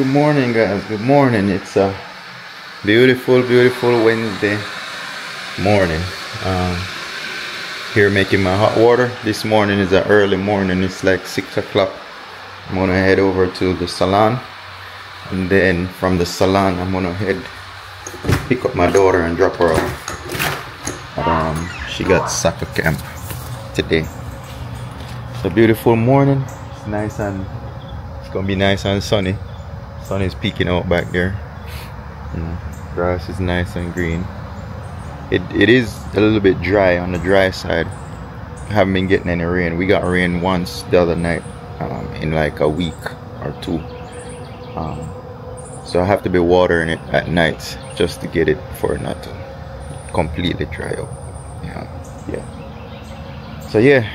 morning, guys. Good morning. It's a beautiful, beautiful Wednesday morning. Here making my hot water. This morning is an early morning. It's like 6 o'clock. I'm gonna head over to the salon, and then from the salon, I'm gonna head pick up my daughter and drop her off. She got soccer camp today. It's a beautiful morning. It's nice and it's gonna be nice and sunny. Sun is peeking out back there. Grass is nice and green. It is a little bit dry on the dry side. Haven't been getting any rain. We got rain once the other night, in like a week or two. So I have to be watering it at night just to get it for it not to completely dry up. Yeah. So yeah,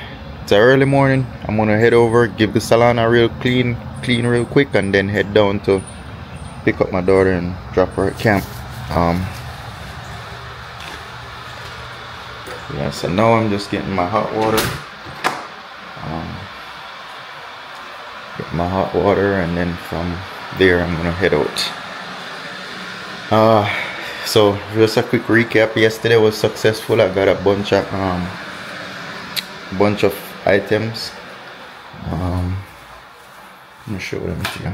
it's an early morning. I'm gonna head over, give the salon a real clean real quick, and then head down to pick up my daughter and drop her at camp. Yeah, so now I'm just getting my hot water. Get my hot water, and then from there I'm gonna head out. So just a quick recap. Yesterday was successful. I got a bunch of items. I'm gonna show them to you.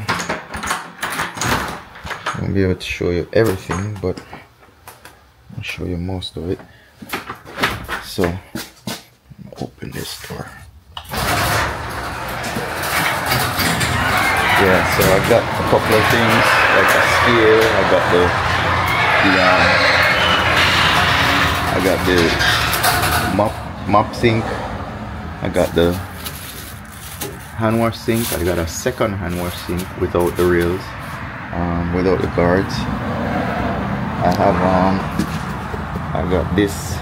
I won't be able to show you everything, but I'll show you most of it. So open this door. Yeah, so I got a couple of things like a scale. I got the mop sink. I got the hand wash sink. I got a second hand wash sink without the rails, without the guards. I got this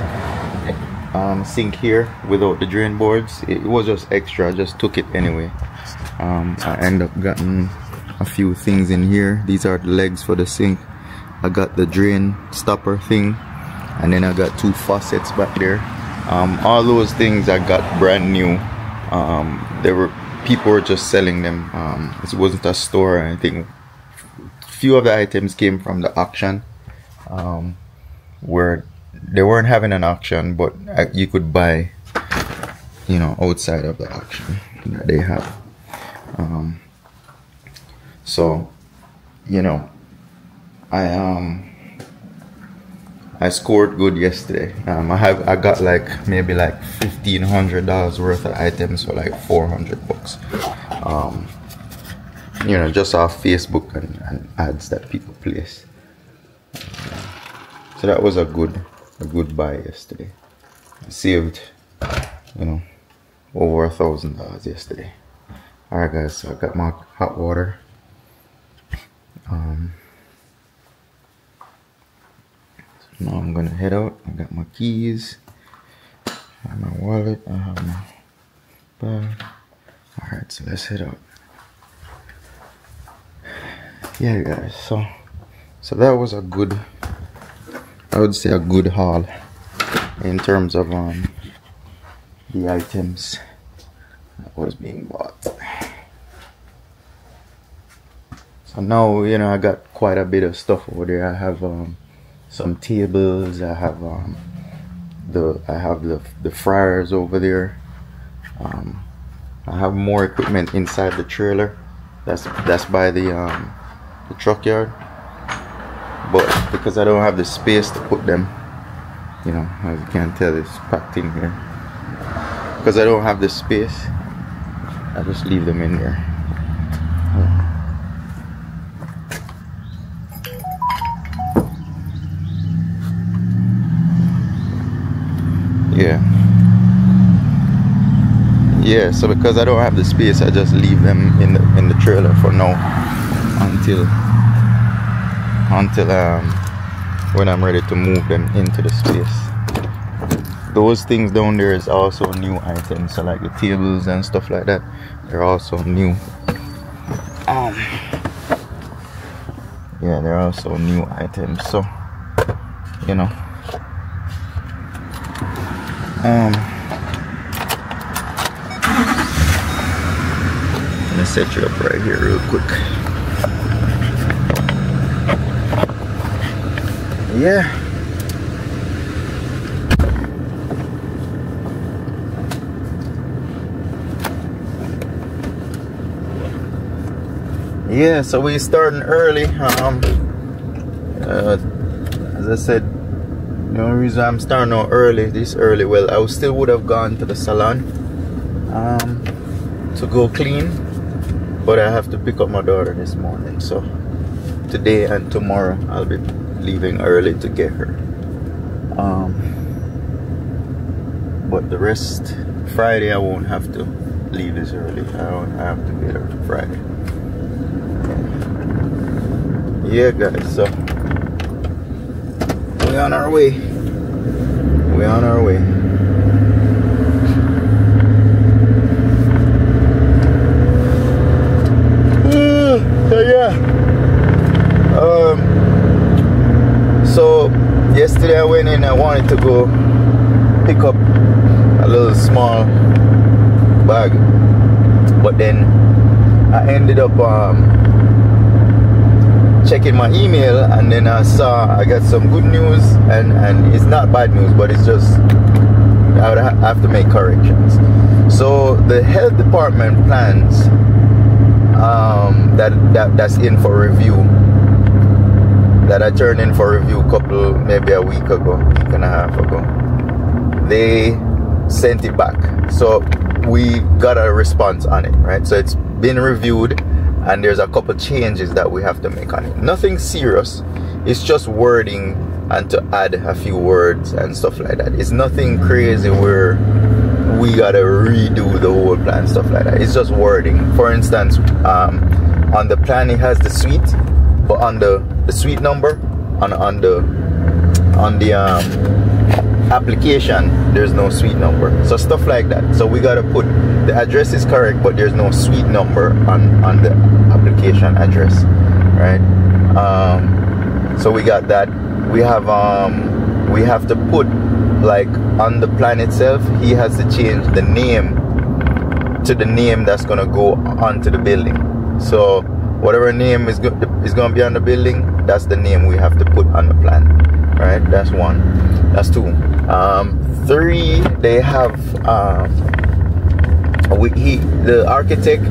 sink here without the drain boards. It was just extra. I just took it anyway. I end up getting a few things in here. These are the legs for the sink. I got the drain stopper thing, and then I got 2 faucets back there. All those things I got brand new. People were just selling them. It wasn't a store or anything. Few of the items came from the auction, where they weren't having an auction, but you could buy, outside of the auction that they have. So, I scored good yesterday. I got maybe $1,500 worth of items for like $400. Just off Facebook and ads that people place. So that was a good buy yesterday. I saved, over $1,000 yesterday. Alright guys, so I got my hot water. So now I'm gonna head out. I got my keys, I have my wallet, I have my bag. Alright, so let's head out. Yeah guys, so that was a good, I would say a good haul in terms of the items that was being bought. So now I got quite a bit of stuff over there. I have some tables. I have the fryers over there. I have more equipment inside the trailer. That's by the truck yard. But because I don't have the space to put them, as you can tell, it's packed in here. Because I don't have the space, I just leave them in there. Yeah, so because I don't have the space, I just leave them in the trailer for now until when I'm ready to move them into the space. Those things down there is also new items, so like the tables and stuff like that, they're also new. Yeah, they're also new items, so I'm gonna set you up right here real quick. Yeah. Yeah, so we're starting early. As I said, the only reason I'm starting out this early, well, I still would have gone to the salon to go clean, but I have to pick up my daughter this morning. So today and tomorrow I'll be leaving early to get her. But the rest, Friday I won't have to leave as early. I don't have to get her Friday. Yeah guys, so we're on our way. We're on our way. So yeah. So yesterday I went in, I wanted to go pick up a little small bag, but then I ended up checking my email, and then I got some good news, and it's not bad news, but it's just I would have to make corrections. So the health department plans that's in for review, that I turned in for review maybe a week and a half ago, they sent it back. So we got a response on it, right? So it's been reviewed, and there's a couple changes that we have to make on it. Nothing serious. It's just wording and to add a few words and stuff like that. It's nothing crazy where we gotta redo the whole plan, stuff like that. It's just wording. For instance, on the plan it has the suite, but on the suite number on the application there's no suite number. So stuff like that. So we gotta put the address is correct, but there's no suite number on the application address, right? So we got that. We have to put, like, on the plan itself, he has to change the name to the name that's gonna go onto the building. So whatever name is gonna be on the building, that's the name we have to put on the plan, right? That's one. That's two. Three, they have the architect,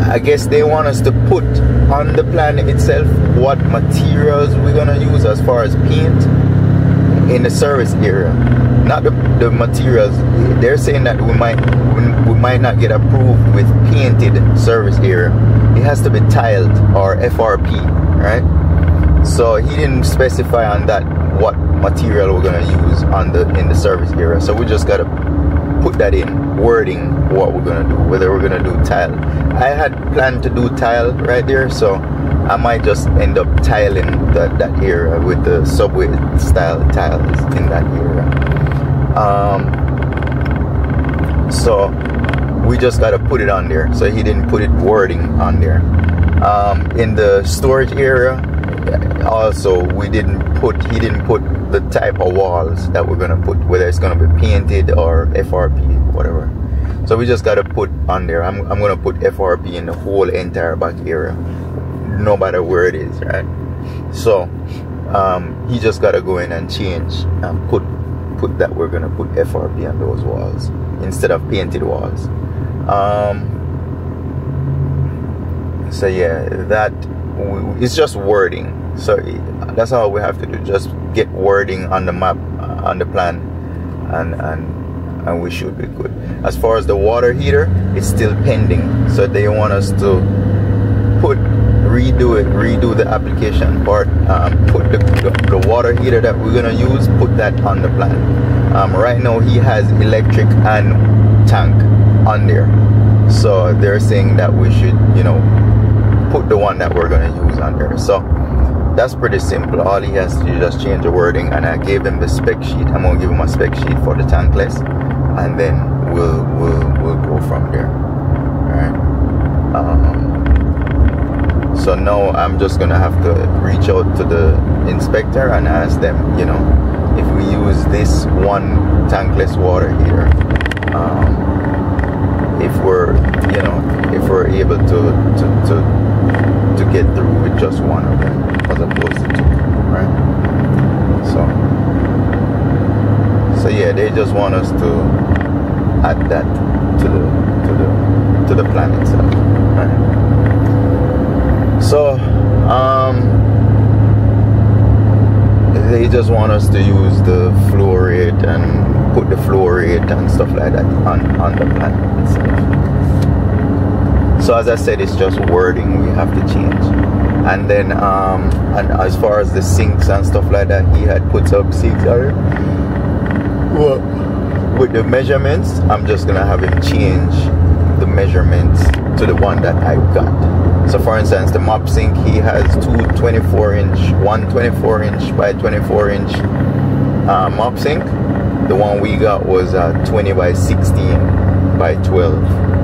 I guess they want us to put on the plan itself what materials we're gonna use as far as paint in the service area. Not the materials. They're saying that we might not get approved with painted service area. It has to be tiled or FRP, right? So he didn't specify on that what material we're gonna use in the service area. So we just gotta put that in wording, what we're gonna do, whether we're gonna do tile. I had planned to do tile right there, so I might just end up tiling that area with the subway style tiles in that area. So we just gotta put it on there. So he didn't put it wording on there. In the storage area also, he didn't put the type of walls that we're gonna put, whether it's gonna be painted or FRP, whatever. So we just gotta put on there. I'm gonna put FRP in the whole entire back area, no matter where it is, right? So he just gotta go in and change and put that we're gonna put FRP on those walls instead of painted walls. So yeah, it's just wording. So that's all we have to do. Just get wording on the map, on the plan, and we should be good. As far as the water heater, it's still pending. So they want us to redo the application part, put the water heater that we're gonna use, put that on the plan. Right now he has electric and tank on there, so they're saying that we should, put the one that we're gonna use on there. So that's pretty simple. All he has to do is just change the wording, and I gave him the spec sheet. I'm gonna give him a spec sheet for the tankless, and then we'll go from there. All right. So now I'm just gonna have to reach out to the inspector and ask them, if we use this one tankless water heater, if we're able to get through with just one of them as opposed to two, right? they just want us to add that to the plan itself. Right? So they just want us to use the flow rate and put the flow rate and stuff like that on the plan itself. So as I said, it's just wording we have to change. And then and as far as the sinks and stuff like that, he had put up sinks already. Well, with the measurements, I'm just gonna have him change the measurements to the one that I got. So for instance, the mop sink, he has one 24 inch by 24 inch mop sink. The one we got was a 20 by 16 by 12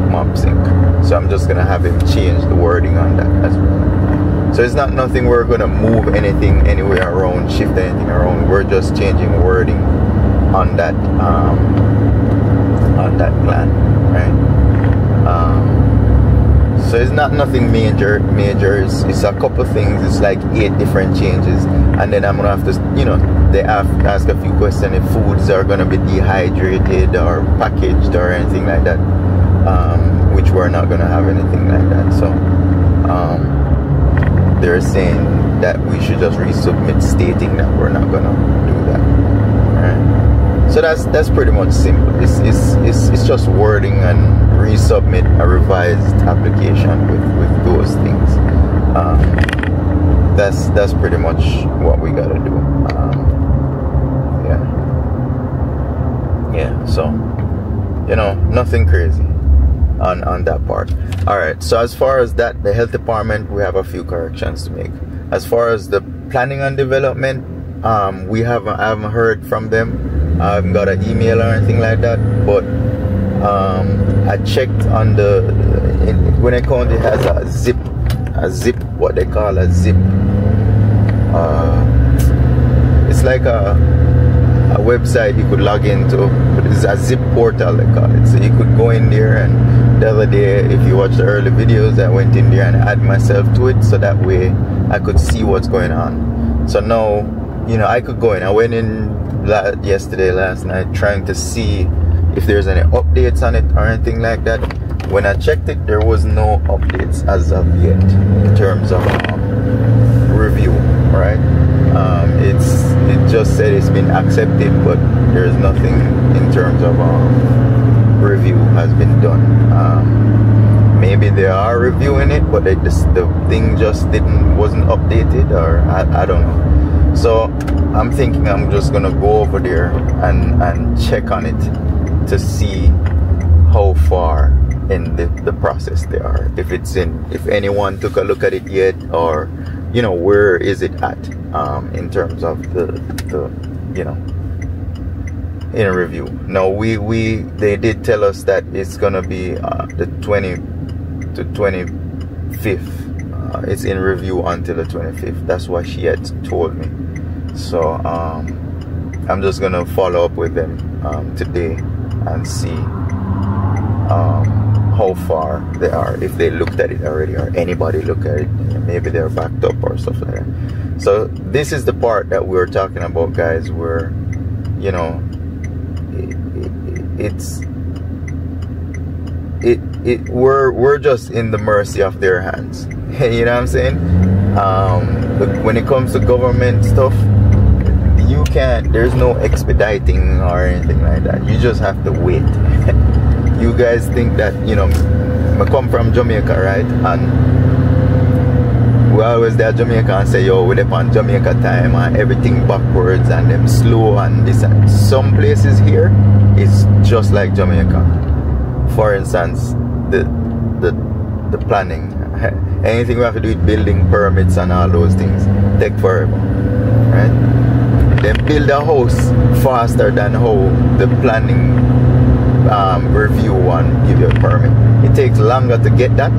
mop sink. So I'm just gonna have him change the wording on that as well. So it's not nothing we're gonna move anything anywhere around, shift anything around. We're just changing wording on that plan, right? So it's not nothing major. It's a couple things. It's like 8 different changes, and then I'm gonna have to, you know, they have to ask a few questions if foods are gonna be dehydrated or packaged or anything like that, which we're not gonna have anything like that. So they're saying that we should just resubmit stating that we're not gonna do that. Right? So that's pretty much simple. It's just wording and resubmit a revised application with those things. That's pretty much what we gotta do. Yeah. So, you know, nothing crazy on that part. All right. So as far as that, the health department, we have a few corrections to make. As far as the planning and development, I haven't heard from them. I haven't got an email or anything like that. But I checked on Gwinnett County has a zip, what they call a zip. It's like a website you could log into, but it's a zip portal they call it. So you could go in there, and the other day, if you watch the early videos, I went in there and add myself to it, so that way I could see what's going on. So now, you know, I could go in. I went in last night, trying to see if there's any updates on it or anything like that. When I checked it, there was no updates as of yet in terms of review, right? It just said it's been accepted, but there's nothing in terms of review has been done. Maybe they are reviewing it, but the thing just wasn't updated, or I don't know. So I'm thinking I'm just gonna go over there and check on it to see how far in the process they are. If anyone took a look at it yet, or you know, where is it at in terms of the you know, in a review. Now they did tell us that it's gonna be the 20th to 25th. It's in review until the 25th. That's what she had told me. So I'm just gonna follow up with them today and see how far they are, if they looked at it already, or anybody looked at it. Maybe they're backed up or stuff like that. So this is the part that we're talking about, guys, where, you know, we're just in the mercy of their hands. You know what I'm saying? But when it comes to government stuff, you can't, there's no expediting or anything like that. You just have to wait. You guys think that, you know, I come from Jamaica, right? And we always there Jamaica and say, yo, we're up on Jamaica time and everything backwards and them slow and this. And some places here, it's just like Jamaica. For instance, the planning. Anything we have to do with building permits and all those things take forever, right? They build a house faster than how the planning review one give you a permit. It takes longer to get that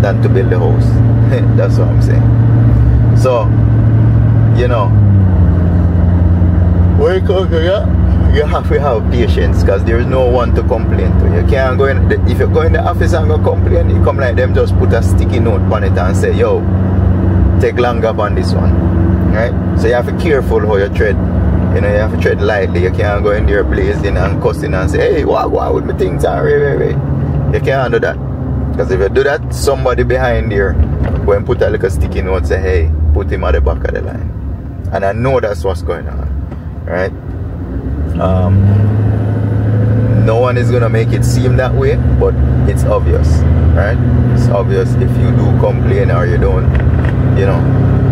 than to build a house. That's what I'm saying. So, you know, when it comes to that, you have to have patience, because there's no one to complain to. You can't go in, if you go in the office and go complain, you come like them, just put a sticky note on it and say, yo, take longer on this one, right? So you have to be careful how you tread You know, you have to tread lightly. You can't go in there blazing and cussing and say, hey, what with me things and wait. You can't do that. Because if you do that, somebody behind there go and put a little sticky note, say, hey, put him at the back of the line. And I know that's what's going on. Right? No one is gonna make it seem that way, but it's obvious, right? It's obvious if you do complain or you don't, you know,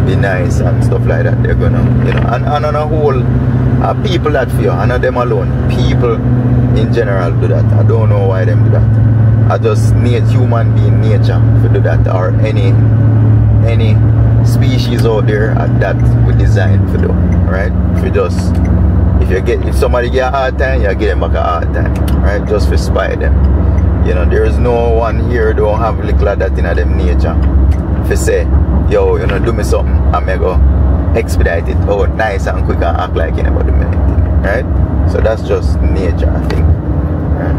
be nice and stuff like that. They're gonna, you know, and on a whole, people that fear, and not them alone. People in general do that. I don't know why them do that. I just need human being nature to do that, or any species out there that we designed for do, right? If somebody get a hard time, you get them back a hard time, right? Just for spite them. You know, there is no one here don't have little of that in them nature. If you say, yo, you know, do me something, I may go expedite it out nice and quick and act like you never do me anything, right? So that's just nature, I think. Right?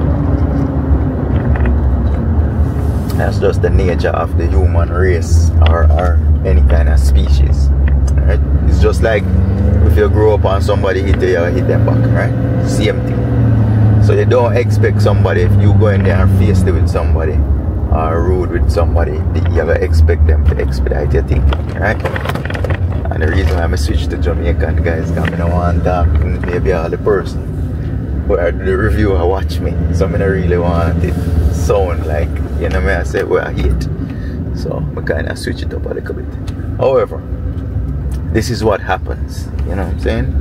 That's just the nature of the human race or any kind of species. Right? It's just like if you grow up and somebody hit you hit them back, right? Same thing. So you don't expect somebody, if you go in there and face it with somebody or rude with somebody, you gotta expect them to expedite your thinking, right? And the reason why I switch to Jamaican guys, because I don't want to talk maybe all the person where the reviewer watch me, so I don't really want it sound like, you know me, I say well I hate. So I kind of switch it up a little bit. However, this is what happens, you know what I'm saying?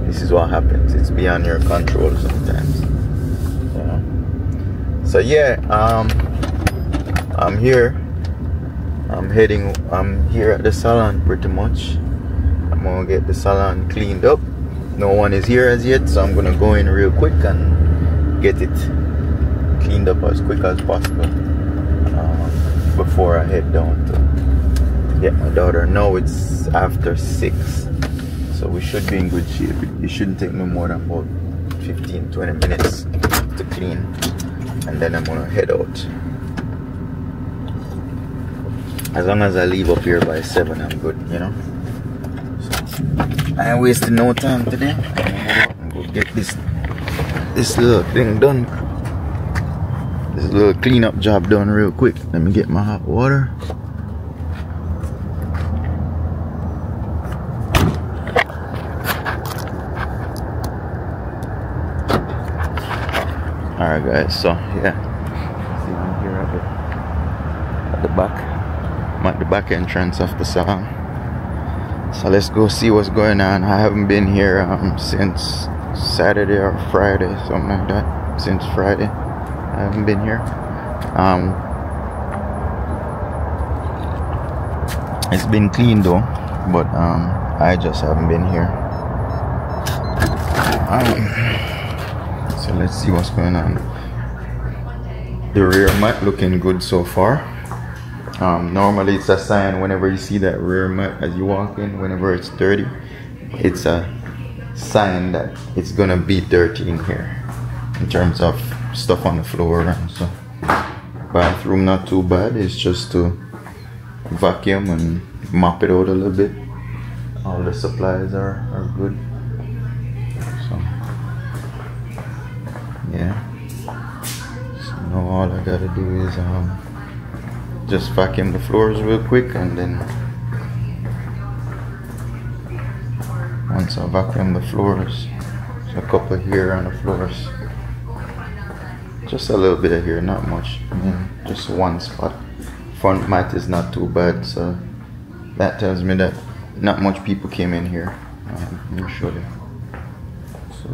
This is what happens. It's beyond your control sometimes. You know? So yeah, I'm here. I'm here at the salon pretty much. I'm gonna get the salon cleaned up. No one is here as yet, so I'm gonna go in real quick and get it cleaned up as quick as possible before I head down to get my daughter. Now it's after 6, so we should be in good shape. It shouldn't take no more than about 15-20 minutes to clean, and then I'm gonna head out. As long as I leave up here by 7, I'm good, you know. So I ain't wasting no time today. I'm gonna get this little thing done, this little cleanup job done real quick. Let me get my hot water. Alright guys, so yeah, see I'm here at the back. I'm at the back entrance of the salon. So let's go see what's going on. I haven't been here since Saturday or Friday, something like that. Since Friday I haven't been here. It's been clean though, but I just haven't been here. So let's see what's going on. The rear mat looking good so far. Normally it's a sign whenever you see that rear mat as you walk in, whenever it's dirty, it's a sign that it's gonna be dirty in here in terms of stuff on the floor and so. Bathroom not too bad, it's just to vacuum and mop it out a little bit. All the supplies are good. So yeah, so now all I gotta do is just vacuum the floors real quick, and then once I vacuum the floors, there's a couple here on the floors, just a little bit of here, not much. I mean, just one spot. Front mat is not too bad, so that tells me that not much people came in here. Let me show you. So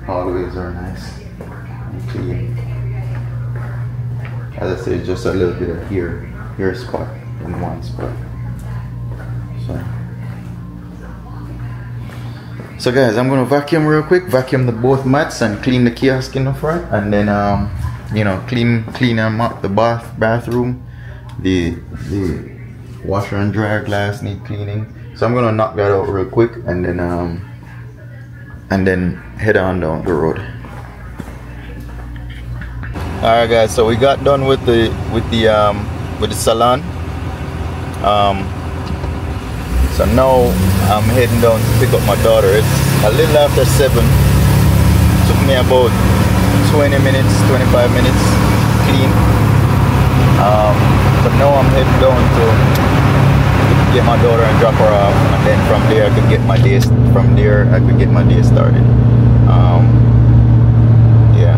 hallways are nice and clean. As I said, just a little bit of here spot in one spot. So guys, I'm gonna vacuum real quick, vacuum the both mats and clean the kiosk in the front, and then you know, clean and mop the bathroom. The washer and dryer glass need cleaning. So I'm gonna knock that out real quick, and then head on down the road. Alright guys, so we got done with the salon. So now I'm heading down to pick up my daughter. It's a little after 7. Took me about 20 minutes, 25 minutes clean. So now I'm heading down to get my daughter and drop her off, and then from there I could get my day. From there I could get my day started. Yeah.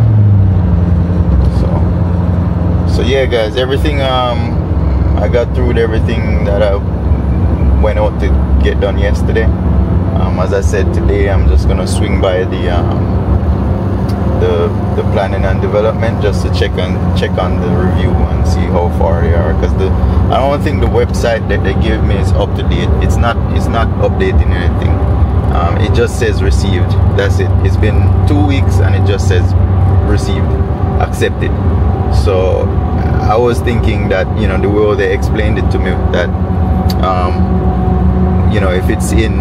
So yeah, guys. Everything. I got through with everything that I went out to get done yesterday. As I said, today I'm just gonna swing by the planning and development just to check on the review and see how far they are, because I don't think the website that they give me is up to date. It's not updating anything. It just says received. That's it. It's been 2 weeks and it just says received, accepted. So I was thinking that, you know, the way they explained it to me, that you know, if it's in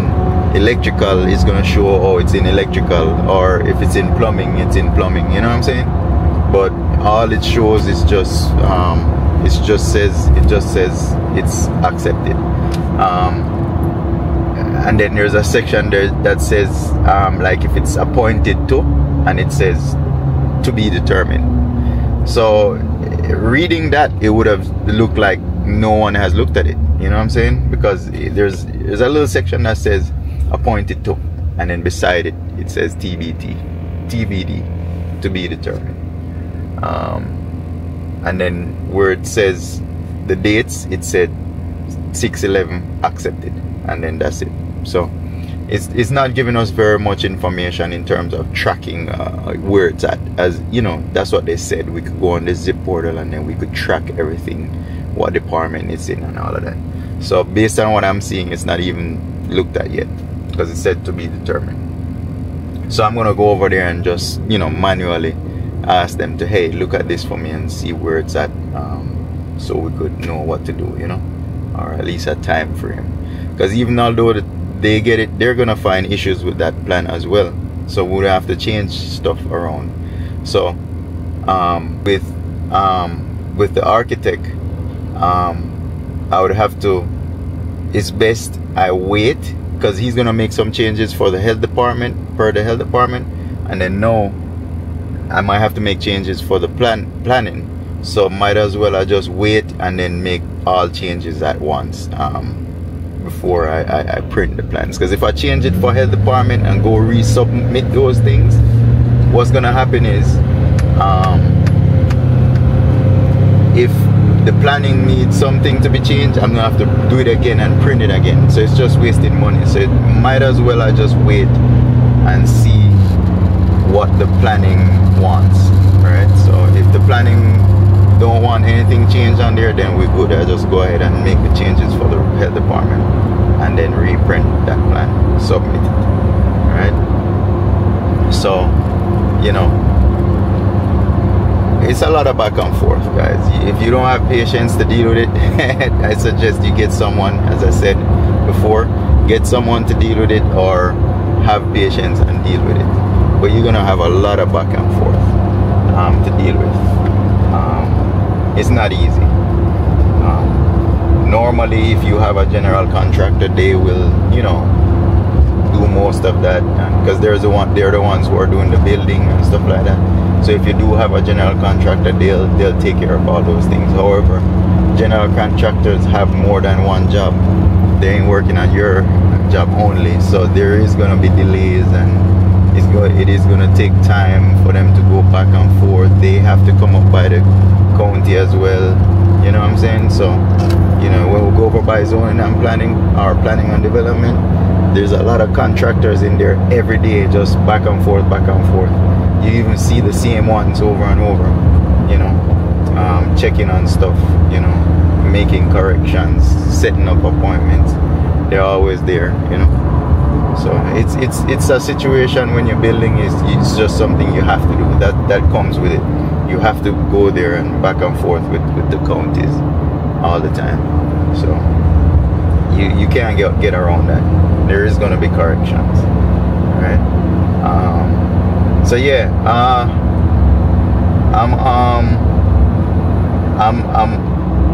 electrical, it's gonna show, oh, it's in electrical, or if it's in plumbing, it's in plumbing, you know what I'm saying? But all it shows is just it just says it's accepted. And then there's a section there that says like if it's appointed to, and it says to be determined. So reading that, it would have looked like no one has looked at it, you know what I'm saying? Because there's a little section that says appointed to, and then beside it it says TBD, to be determined. And then where it says the dates, it said 6/11 accepted, and then that's it. So it's not giving us very much information in terms of tracking where it's at. As you know, that's what they said. We could go on the zip portal and then we could track everything, what department it's in and all of that. So based on what I'm seeing, it's not even looked at yet, because it said to be determined. So I'm gonna go over there and just, you know, manually ask them to, hey, look at this for me and see where it's at, so we could know what to do, you know, or at least a time frame. Because even although they get it, they're gonna find issues with that plan as well, so we'll have to change stuff around. So with the architect, I would have to, it's best I wait, because he's gonna make some changes for the health department, per the health department, and then no, I might have to make changes for the planning. So might as well I just wait and then make all changes at once before I print the plans. Because if I change it for health department and go resubmit those things, what's gonna happen is if the planning needs something to be changed, I'm gonna have to do it again and print it again. So it's just wasting money. So it might as well I just wait and see what the planning wants, right? So if the planning don't want anything changed on there, then we're good. I just go ahead and make the changes for the health department and then reprint that plan, submit it, right? So, you know, it's a lot of back and forth, guys. If you don't have patience to deal with it, I suggest you get someone, as I said before, get someone to deal with it, or have patience and deal with it. But you're gonna have a lot of back and forth to deal with. It's not easy. Normally, if you have a general contractor, they will, you know, do most of that, because they're the ones who are doing the building and stuff like that. So if you do have a general contractor, they'll take care of all those things. However, general contractors have more than one job. They ain't working on your job only, so there is going to be delays, and it is going to take time for them to go back and forth. They have to come up by the county as well, you know what I'm saying? So, you know, when we go over by zoning and planning, or planning and development, there's a lot of contractors in there every day, just back and forth. You even see the same ones over and over, you know, checking on stuff, you know, making corrections, setting up appointments. They're always there, you know. So it's a situation when you're building, it's just something you have to do. That comes with it. You have to go there and back and forth with the counties all the time. So you can't get around that. There is going to be corrections, right? So yeah,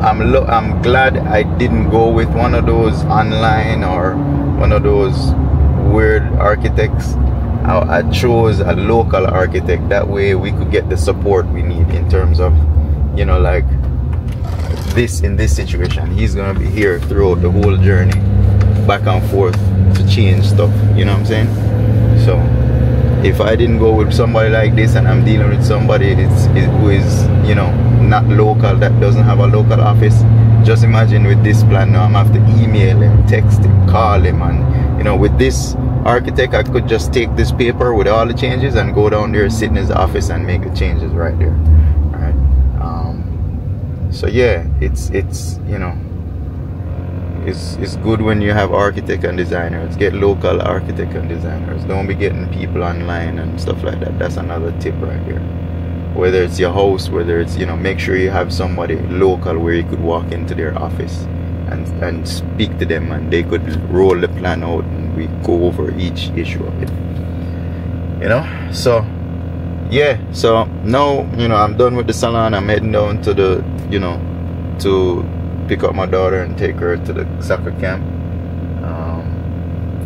I'm glad I didn't go with one of those online or one of those weird architects. I chose a local architect. That way we could get the support we need in terms of, you know, like this, in this situation he's gonna be here throughout the whole journey, back and forth to change stuff, you know what I'm saying? So if I didn't go with somebody like this, and I'm dealing with somebody who is, you know, not local, that doesn't have a local office, just imagine with this plan now I'm gonna have to email him, text him, call him. And you know, with this architect I could just take this paper with all the changes and go down there, sit in his office and make the changes right there. All right. So yeah, it's you know, it's good when you have architect and designers. Get local architect and designers. Don't be getting people online and stuff like that. That's another tip right here. Whether it's your house, whether it's, you know, make sure you have somebody local where you could walk into their office and speak to them, and they could roll the plan out and we go over each issue of it, you know. So yeah, so now, you know, I'm done with the salon. I'm heading down to the, you know, to pick up my daughter and take her to the soccer camp,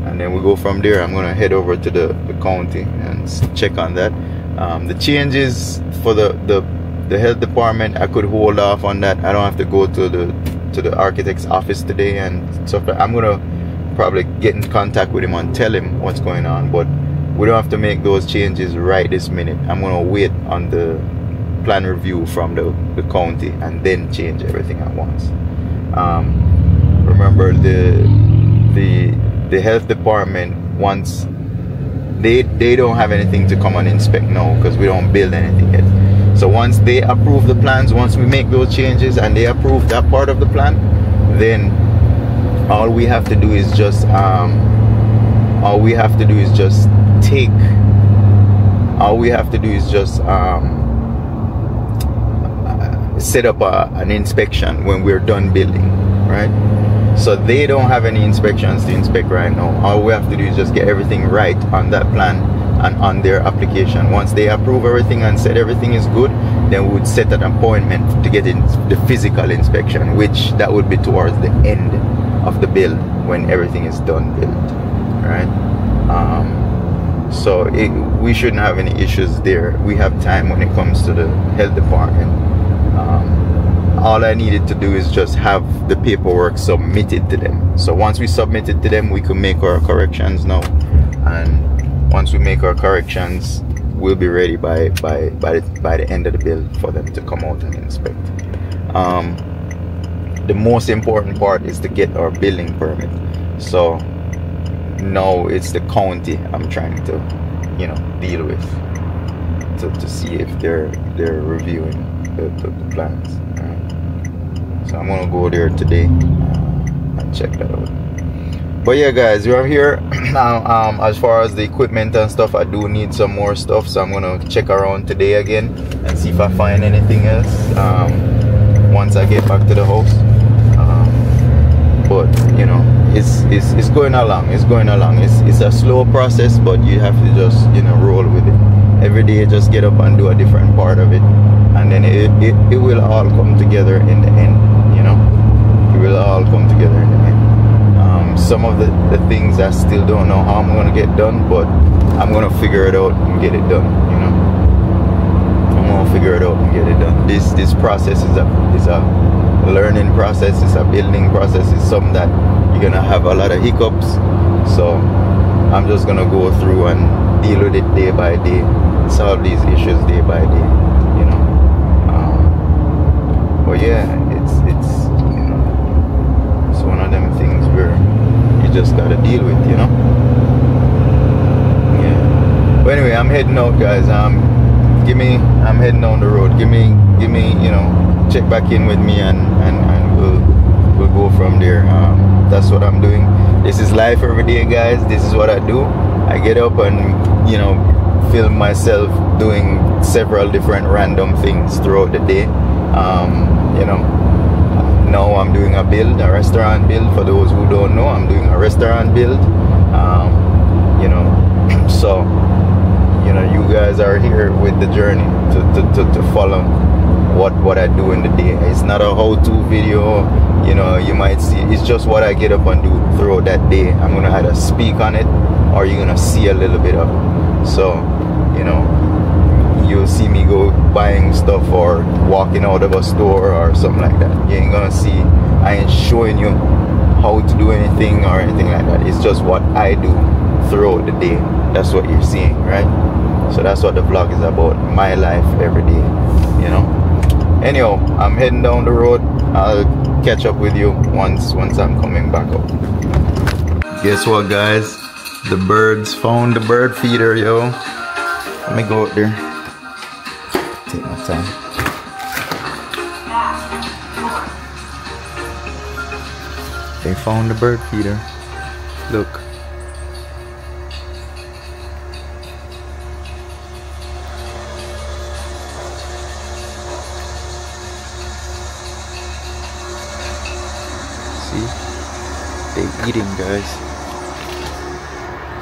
and then we go from there. I'm gonna head over to the county and check on that. The changes for the health department, I could hold off on that. I don't have to go to the architect's office today and stuff. I'm gonna probably get in contact with him and tell him what's going on, but we don't have to make those changes right this minute. I'm gonna wait on the plan review from the county and then change everything at once. Remember, the health department, once they don't have anything to come and inspect now because we don't build anything yet. So once they approve the plans, once we make those changes and they approve that part of the plan, then all we have to do is just set up an inspection when we're done building, right? So they don't have any inspections to inspect right now. All we have to do is just get everything right on that plan and on their application. Once they approve everything and said everything is good, then we would set an appointment to get in the physical inspection, which that would be towards the end of the build when everything is done built, right? So we shouldn't have any issues there. We have time when it comes to the health department. All I needed to do is just have the paperwork submitted to them. So once we submit it to them, we can make our corrections now. And once we make our corrections, we'll be ready by the end of the build for them to come out and inspect. The most important part is to get our building permit. So now it's the county I'm trying to, you know, deal with to see if they're reviewing the plans. So I'm gonna go there today and check that out. But yeah, guys, we are here now. As far as the equipment and stuff, I do need some more stuff, so I'm gonna check around today again and see if I find anything else once I get back to the house. But you know, it's going along. It's going along. It's a slow process, but you have to just, you know, roll with it. Every day, just get up and do a different part of it, and then it will all come together in the end. You know, it will all come together in the end. Some of the things I still don't know how I'm gonna get done, but I'm gonna figure it out and get it done. You know, I'm gonna figure it out and get it done. This process is a learning process. It's a building process. It's something that you're gonna have a lot of hiccups. So I'm just gonna go through and deal with it day by day, solve these issues day by day. You know, but yeah, it's you know, it's one of them things where you just gotta deal with, you know. Yeah. But anyway, I'm heading out, guys. I'm heading down the road. Give me, you know, check back in with me and we'll go from there. That's what I'm doing. This is life every day, guys. This is what I do. I get up and, you know, film myself doing several different random things throughout the day. You know, now I'm doing a restaurant build. For those who don't know, I'm doing a restaurant build. You know, so, you know, you guys are here with the journey to follow what I do in the day. It's not a how-to video, you know. You might see it's just what I get up and do throughout that day. I'm gonna either speak on it or you're gonna see a little bit of it. So, you know, you'll see me go buying stuff or walking out of a store or something like that. You ain't gonna see, I ain't showing you how to do anything or anything like that. It's just what I do throughout the day. That's what you're seeing, right? So that's what the vlog is about, my life every day, you know. Anyhow, I'm heading down the road. I'll catch up with you once I'm coming back up. Guess what, guys? The birds found the bird feeder, yo. Let me go out there. Take my time. They found the bird feeder. Look. See? They're eating, guys.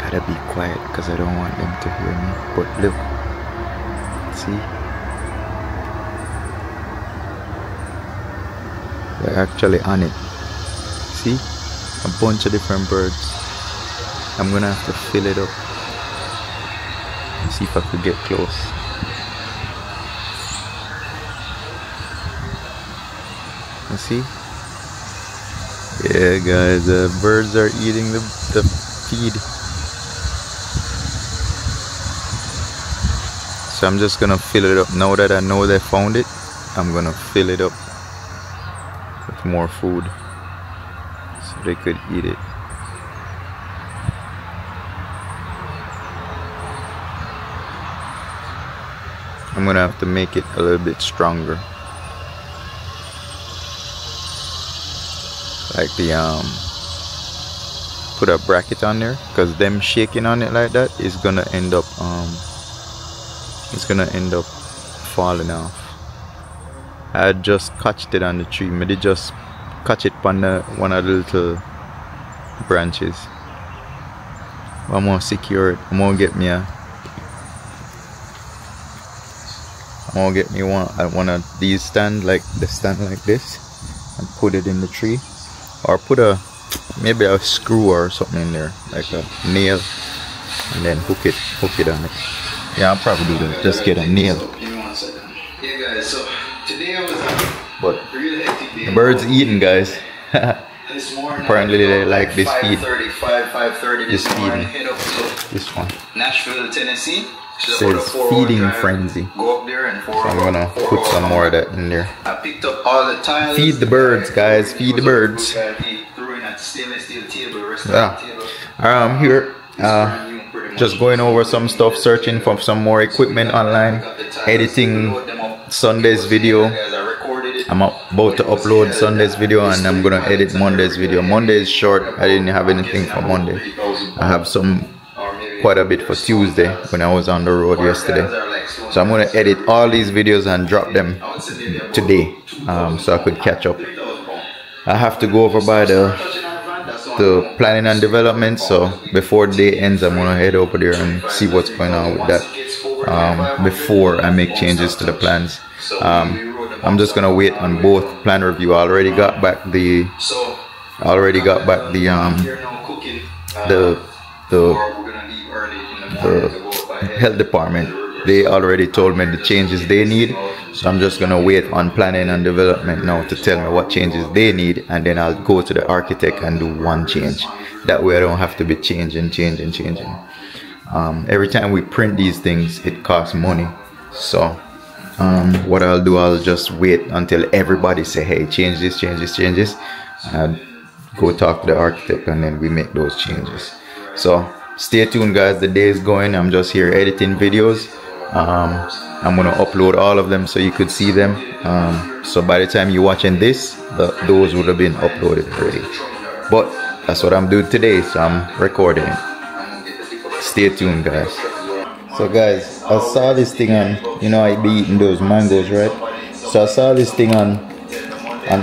Gotta be quiet because I don't want them to hear me. But look. See? They're actually on it. See? A bunch of different birds. I'm gonna have to fill it up and see if I could get close. You see? Yeah, guys, the birds are eating the feed. So I'm just gonna fill it up. Now that I know they found it, I'm gonna fill it up with more food so they could eat it. I'm gonna have to make it a little bit stronger. Like put a bracket on there, because them shaking on it like that is gonna end up falling off. I just catched it on the tree. Maybe just catch it on one of the little branches. I'm gonna secure it. I'm gonna get me one of these stand, like the stand like this, and put it in the tree, or put maybe a screw or something in there, like a nail, and then hook it on it. Yeah, I'll probably do that. Just get a nail. Yeah, guys. So today I was but the birds eating, guys. Apparently they like this feed. 5:30 this morning. This one. Nashville, Tennessee. Says feeding frenzy. Go up there and so I'm gonna put some more of that in there. I picked up all the tiles. Feed the birds, guys. Feed the birds. Yeah. I'm here. Just going over some stuff, searching for some more equipment online, editing Sunday's video. I'm about to upload Sunday's video, and I'm gonna edit Monday's video. Monday is short. I didn't have anything for Monday. I have quite a bit for Tuesday when I was on the road yesterday. So I'm gonna edit all these videos and drop them today, so I could catch up. I have to go over by the planning and development, so before the day ends I'm gonna head over there and see what's going on with that before I make changes to the plans. I'm just gonna wait on both plan review. I already got back the health department. They already told me the changes they need, so I'm just gonna wait on planning and development now to tell me what changes they need, and then I'll go to the architect and do one change. That way I don't have to be changing. Every time we print these things, it costs money. So what I'll do, I'll just wait until everybody say, hey, change this, and go talk to the architect, and then we make those changes. So stay tuned, guys. The day is going. I'm just here editing videos. I'm gonna upload all of them so you could see them. So by the time you're watching this, those would have been uploaded already. But that's what I'm doing today, so I'm recording it. Stay tuned, guys. So guys, I saw this thing on, you know, I be eating those mangoes, right? So I saw this thing on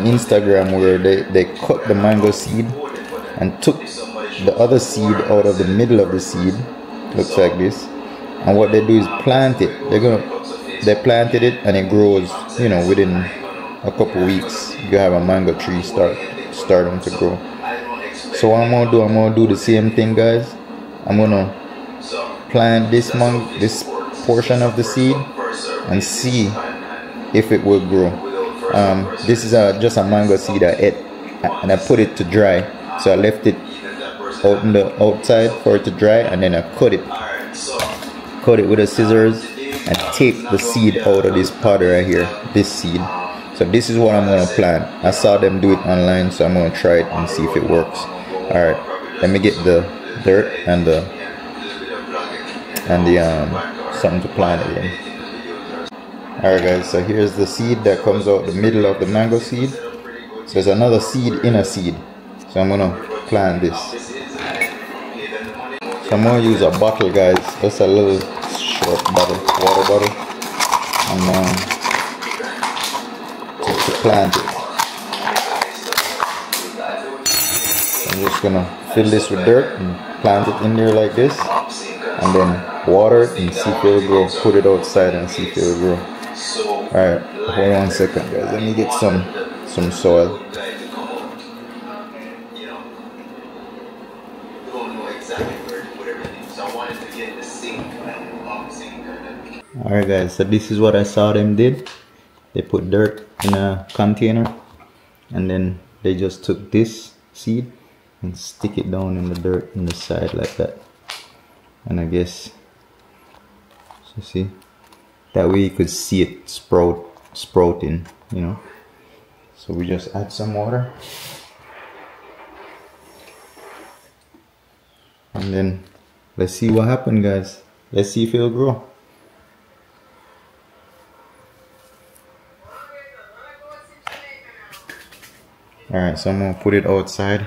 Instagram where they cut the mango seed and took the other seed out of the middle of the seed. Looks like this. And what they do is plant it. They're gonna they planted it and it grows, you know, within a couple weeks you have a mango tree starting to grow. So what I'm gonna do the same thing, guys. I'm gonna plant this portion of the seed and see if it will grow. This is just a mango seed I ate, and I put it to dry. So I left it out in the outside for it to dry, and then I cut it with the scissors and take the seed out of this pod right here, this seed. So this is what I'm gonna plant. I saw them do it online, so I'm gonna try it and see if it works. All right, let me get the dirt and the something to plant it in. Alright guys, so here's the seed that comes out the middle of the mango seed. So there's another seed in a seed. So I'm gonna plant this. So I'm gonna use a bottle, guys, just a little short bottle, water bottle, and to plant it. I'm just gonna fill this with dirt and plant it in there like this, and then water it and see if it will grow. Put it outside and see if it will grow. Alright, hold on 1 second, guys. Let me get some soil. Alright guys, so this is what I saw them did. They put dirt in a container, and then they just took this seed and stick it down in the dirt in the side like that. And I guess, so see, that way you could see it sprouting, you know. So we just add some water, and then let's see what happened, guys. Let's see if it'll grow. Alright, so I'm gonna put it outside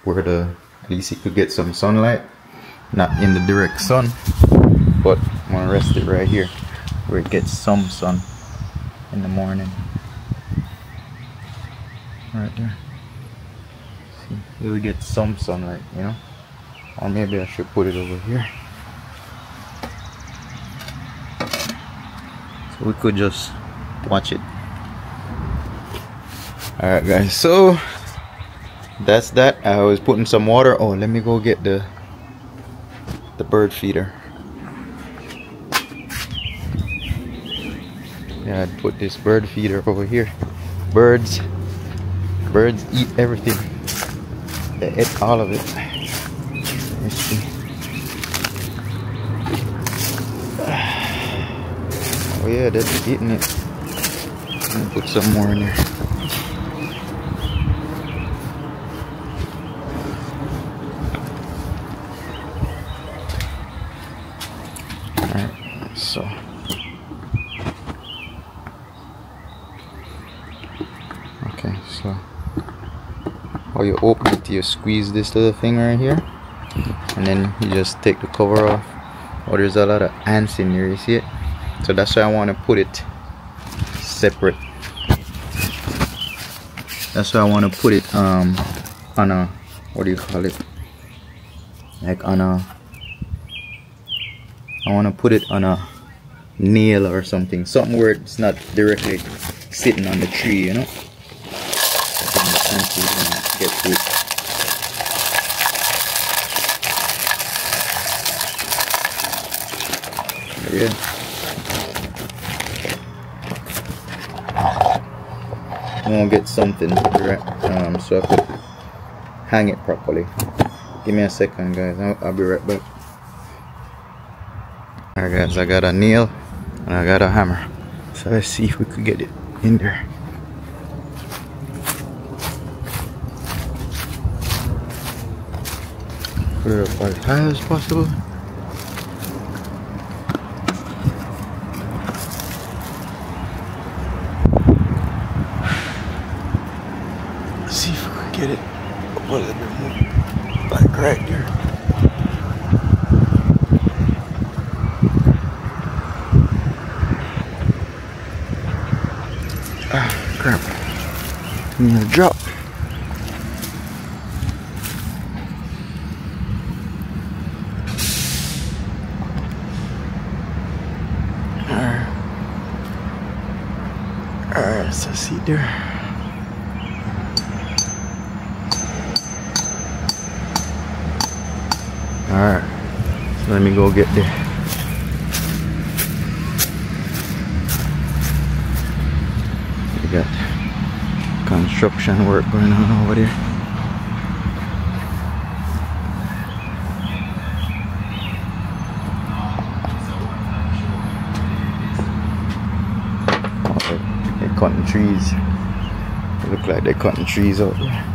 where at least it could get some sunlight, not in the direct sun, but I'm gonna rest it right here where it gets some sun in the morning. Right there. See, it will get some sunlight, you know. Or maybe I should put it over here. So we could just watch it. Alright guys, so that's that. I was putting some water. Oh, let me go get the bird feeder. Yeah, I'd put this bird feeder over here. Birds eat everything. They ate all of it. Let's see. Oh yeah, they're eating it. I'm gonna put some more in there. So okay, so how you open it, you squeeze this little thing right here, and then you just take the cover off. Oh, there's a lot of ants in here, you see it? So that's why I want to put it separate. That's why I want to put it on a, what do you call it, like on a, I want to put it on a nail or something where it's not directly sitting on the tree, you know. Get to it. Good. I'm gonna get something so I could hang it properly. Give me a second, guys. I'll be right back. Alright guys, I got a nail and I got a hammer. So let's see if we could get it in there. Put it up as high as possible. Let's see if we could get it up a little bit more. Like right here. Crap. I'm gonna drop. There's a seat there. Alright, so let me go get there. We got construction work going on over there. They're cutting trees. They look like they're cutting trees out there.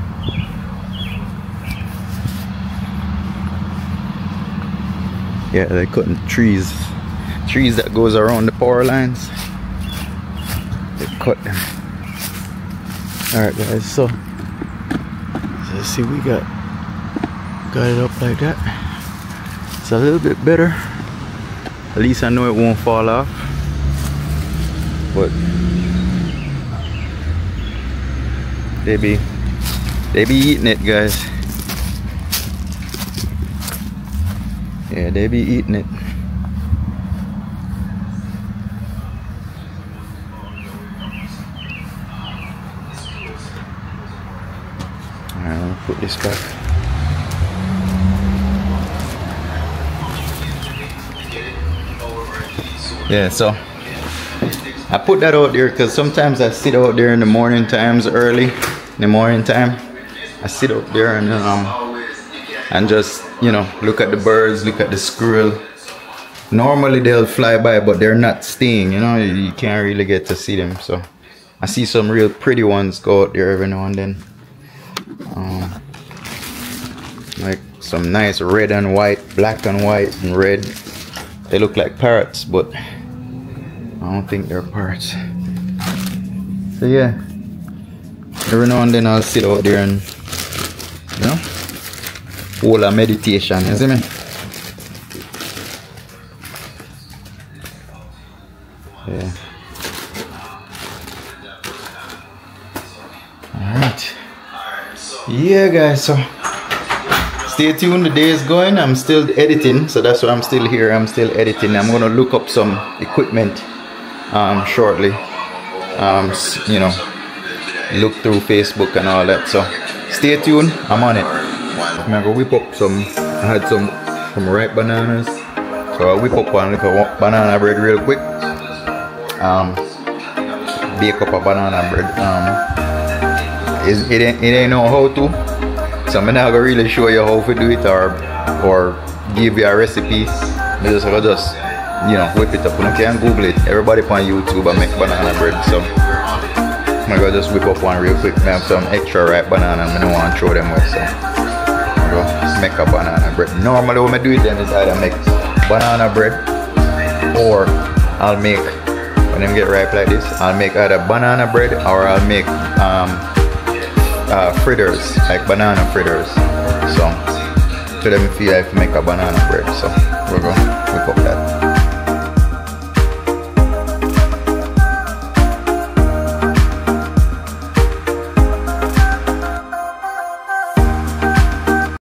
Yeah, they're cutting trees that goes around the power lines. They cut them. Alright guys, so let's see, we got it up like that. It's a little bit better. At least I know it won't fall off. But they be eating it, guys. Yeah, they be eating it. Alright, I'll put this back. Yeah, so I put that out there because sometimes I sit out there in the morning times early. In the morning time, I sit out there and just, you know, look at the birds, look at the squirrel. Normally they'll fly by, but they're not staying, you know, you can't really get to see them. So I see some real pretty ones go out there every now and then. Like some nice red and white, black and white and red. They look like parrots, but I don't think they're parrots. So yeah, every now and then I'll sit out there and, you know, hold a meditation, you see me? Yeah. Alright. Yeah guys, so stay tuned, the day is going. I'm still editing, so that's why I'm still here. I'm still editing. I'm gonna look up some equipment shortly. You know, look through Facebook and all that. So stay tuned, I'm on it. I'm gonna whip up some, I had some ripe bananas. So I'll whip up one little banana bread real quick. Bake up a banana bread. It ain't know how to. So I'm not gonna really show you how to do it or give you a recipe. I just you know, whip it up. You can Google it. Everybody on YouTube and make banana bread. So I'm gonna just whip up one real quick. I have some extra ripe banana and I don't want to throw them away. So I'm gonna make a banana bread. Normally when I do it then is either make banana bread or I'll make, when them get ripe like this, I'll make either banana bread or I'll make fritters, like banana fritters. So them feel like to make a banana bread. So we're going to